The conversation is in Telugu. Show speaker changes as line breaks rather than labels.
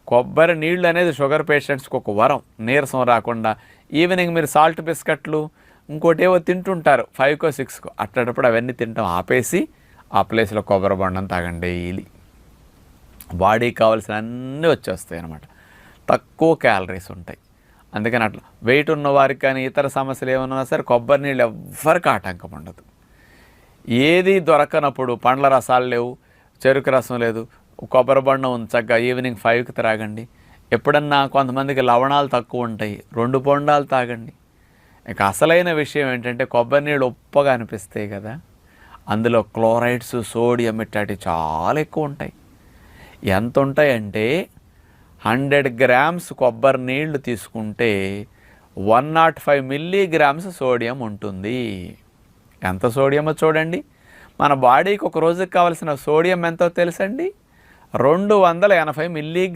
కొబ్బరి నీళ్ళు అనేది షుగర్ పేషెంట్స్కి ఒక వరం, నీరసం రాకుండా. ఈవినింగ్ మీరు సాల్ట్ బిస్కెట్లు ఇంకోటి ఏవో తింటుంటారు 5కో 6కో, అట్లాంటప్పుడు అవన్నీ తింటాం ఆపేసి ఆ ప్లేస్లో కొబ్బరి బొండం తాగండి డైలీ. బాడీకి కావాల్సిన అన్నీ వచ్చేస్తాయి అన్నమాట. తక్కువ క్యాలరీస్ ఉంటాయి. అందుకని అట్లా వెయిట్ ఉన్న వారికి కానీ ఇతర సమస్యలు ఏమన్నా సరే కొబ్బరి నీళ్ళు ఎవ్వరికి ఆటంకం ఉండదు. ఏది దొరకనప్పుడు పండ్ల రసాలు లేవు, చెరుకు రసం లేదు, కొబ్బరి బొండం ఉంది, చక్కగా ఈవినింగ్ 5కి త్రాగండి. ఎప్పుడన్నా కొంతమందికి లవణాలు తక్కువ ఉంటాయి, 2 బొండాలు తాగండి. ఇక అసలైన విషయం ఏంటంటే కొబ్బరి నీళ్ళు ఉప్పగా అనిపిస్తాయి కదా, అందులో క్లోరైడ్స్, సోడియం ఇట్లాంటివి చాలా ఎక్కువ ఉంటాయి. ఎంత ఉంటాయంటే 100 గ్రామ్స్ కొబ్బరి నీళ్లు తీసుకుంటే 105 మిల్లీగ్రామ్స్ సోడియం ఉంటుంది. ఎంత సోడియమో చూడండి. మన బాడీకి ఒక రోజుకి కావాల్సిన సోడియం ఎంతో తెలుసండి, 280 మిల్లీగ్రామ్.